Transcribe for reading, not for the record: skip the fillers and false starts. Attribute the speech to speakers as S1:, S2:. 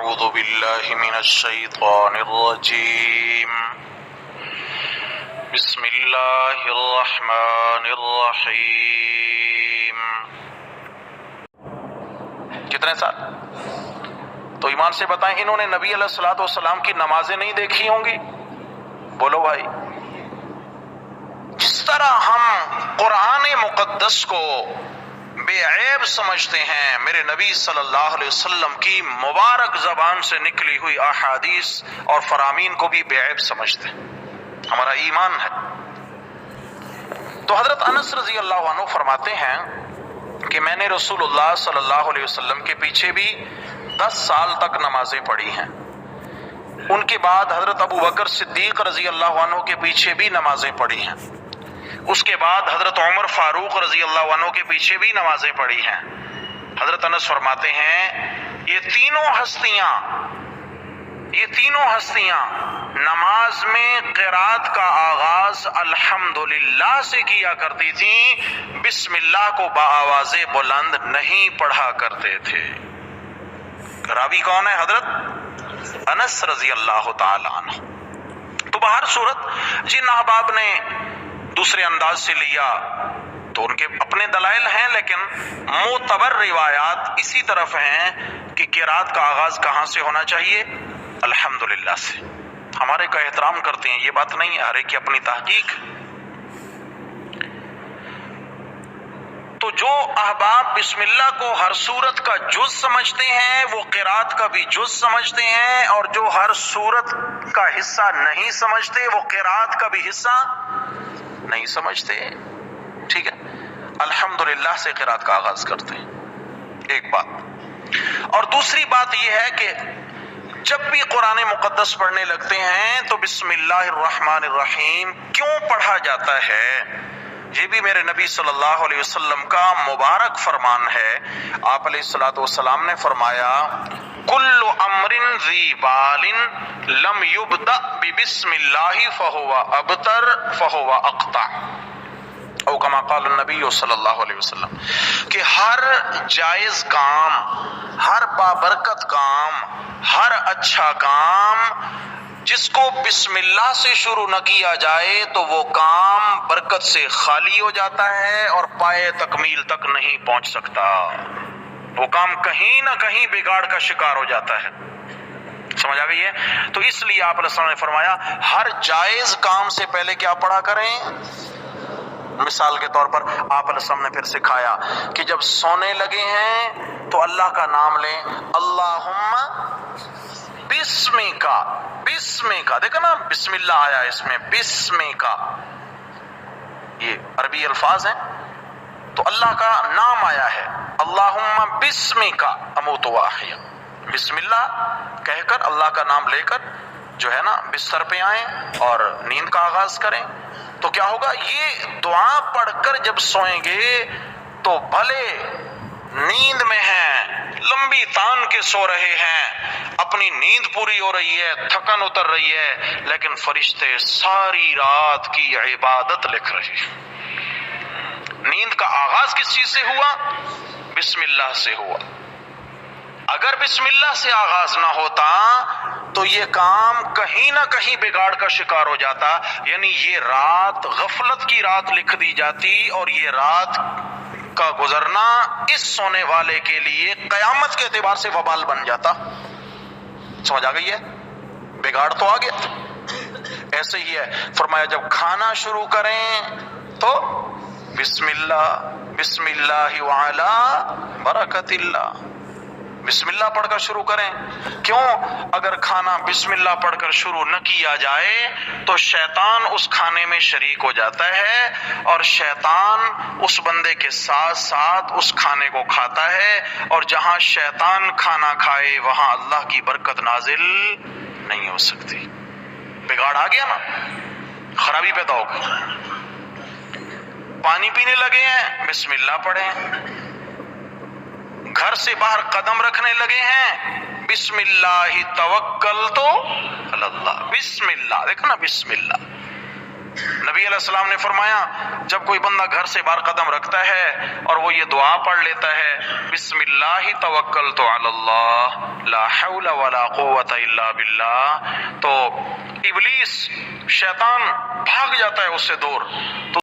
S1: أعوذ بالله من الشيطان الرجيم بسم الله الرحمن الرحیم. کتنے سال؟ تو ایمان سے بتائیں انہوں نے نبی علیہ الصلوۃ والسلام کی نمازیں نہیں دیکھی ہوں گی؟ بولو بھائی. جس طرح ہم قرآن مقدس کو بے عیب سمجھتے ہیں، میرے نبی صلی اللہ علیہ وسلم کی مبارک زبان سے نکلی ہوئی احادیث اور فرامین کو بھی بے عیب سمجھتے ہیں. ہمارا ایمان ہے. تو حضرت انس رضی اللہ عنہ فرماتے ہیں کہ میں نے رسول اللہ صلی اللہ علیہ وسلم کے پیچھے بھی 10 سال تک نمازیں پڑھی ہیں. ان کے بعد حضرت ابو بکر صدیق رضی اللہ عنہ کے پیچھے بھی نمازیں پڑھی ہیں. اس کے بعد حضرت عمر فاروق رضی اللہ عنہ کے پیچھے بھی نمازیں پڑھی ہیں. حضرت انس فرماتے ہیں یہ تینوں ہستیاں نماز میں قرات کا آغاز الحمدللہ سے کیا کرتی تھیں، بسم اللہ کو بآواز بلند نہیں پڑھا کرتے تھے. راوی کون ہے؟ حضرت انس رضی اللہ تعالی عنہ. تو بہر صورت جن احباب نے دوسرے انداز سے لیا تو ان کے اپنے دلائل ہیں، لیکن معتبر روایات اسی طرف ہیں کہ قرات کا آغاز کہاں سے ہونا چاہیے؟ الحمدللہ سے. ہمارے کا احترام کرتے ہیں، یہ بات نہیں ہے، ہر ایک کی اپنی تحقیق. تو جو احباب بسم اللہ کو ہر صورت کا جز سمجھتے ہیں وہ قرات کا بھی جز سمجھتے ہیں، اور جو ہر صورت کا حصہ نہیں سمجھتے وہ قرات کا بھی حصہ نہیں سمجھتے. ٹھیک ہے، الحمدللہ سے قرات کا آغاز کرتے ہیں، ایک بات. اور دوسری بات یہ ہے کہ جب بھی قرآن مقدس پڑھنے لگتے ہیں تو بسم اللہ الرحمن الرحیم کیوں پڑھا جاتا ہے؟ یہ بھی میرے نبی صلی اللہ علیہ وسلم کا مبارک فرمان ہے. آپ علیہ الصلوۃ والسلام نے فرمایا کل امر ذی بال لم یبدأ ببسم اللہ فہو ابتر فہو اقطع، او کما قال النبی صلی اللہ علیہ وسلم، کہ ہر جائز کام، ہر بابرکت کام، ہر اچھا کام جس کو بسم اللہ سے شروع نہ کیا جائے تو وہ کام برکت سے خالی ہو جاتا ہے اور پائے تکمیل تک نہیں پہنچ سکتا. وہ کام کہیں نہ کہیں بگاڑ کا شکار ہو جاتا ہے. سمجھ آ گئی ہے؟ تو اس لیے آپ علیہ السلام نے فرمایا ہر جائز کام سے پہلے کیا پڑھا کریں؟ مثال کے طور پر آپ علیہ السلام نے پھر سکھایا کہ جب سونے لگے ہیں تو اللہ کا نام لیں، اللہم بسمک. دیکھا نا، بسم اللہ آیا اس میں، بسمک، یہ عربی الفاظ ہیں تو اللہ کا نام آیا ہے. اللہم بسمک اموت و احیا. بسم اللہ کہہ کر، اللہ کا نام لے کر جو ہے نا بستر پہ آئیں اور نیند کا آغاز کریں. تو کیا ہوگا؟ یہ دعا پڑھ کر جب سوئیں گے تو بھلے نیند میں ہیں، لمبی تان کے سو رہے ہیں، اپنی نیند پوری ہو رہی ہے، تھکن اتر رہی ہے، لیکن فرشتے ساری رات کی عبادت لکھ رہے ہیں. نیند کا آغاز کس چیز سے ہوا؟ بسم اللہ سے ہوا. اگر بسم اللہ سے آغاز نہ ہوتا تو یہ کام کہیں نہ کہیں بگاڑ کا شکار ہو جاتا، یعنی یہ رات غفلت کی رات لکھ دی جاتی اور یہ رات کا گزرنا اس سونے والے کے لیے قیامت کے اعتبار سے وبال بن جاتا. سمجھ آ گئی ہے؟ بگاڑ تو آ گیا. ایسے ہی ہے، فرمایا جب کھانا شروع کریں تو بسم اللہ وعلا برکت اللہ، بسم اللہ پڑھ کر شروع کریں. کیوں؟ اگر کھانا بسم اللہ پڑھ کر شروع نہ کیا جائے تو شیطان اس کھانے میں شریک ہو جاتا ہے اور شیطان اس بندے کے ساتھ ساتھ اس کھانے کو کھاتا ہے، اور جہاں شیطان کھانا کھائے وہاں اللہ کی برکت نازل نہیں ہو سکتی. بگاڑ آ گیا نا، خرابی پیدا ہو گئی. پانی پینے لگے ہیں، بسم اللہ پڑھیں. گھر سے باہر قدم رکھنے لگے ہیں، بسم اللہ توکلت علی اللہ. بسم اللہ، دیکھو نا، بسم اللہ. نبی علیہ السلام نے فرمایا جب کوئی بندہ گھر سے باہر قدم رکھتا ہے اور وہ یہ دعا پڑھ لیتا ہے بسم اللہ توکلت علی اللہ لا حول ولا قوت الا باللہ، تو ابلیس شیطان بھاگ جاتا ہے اس سے دور۔ تو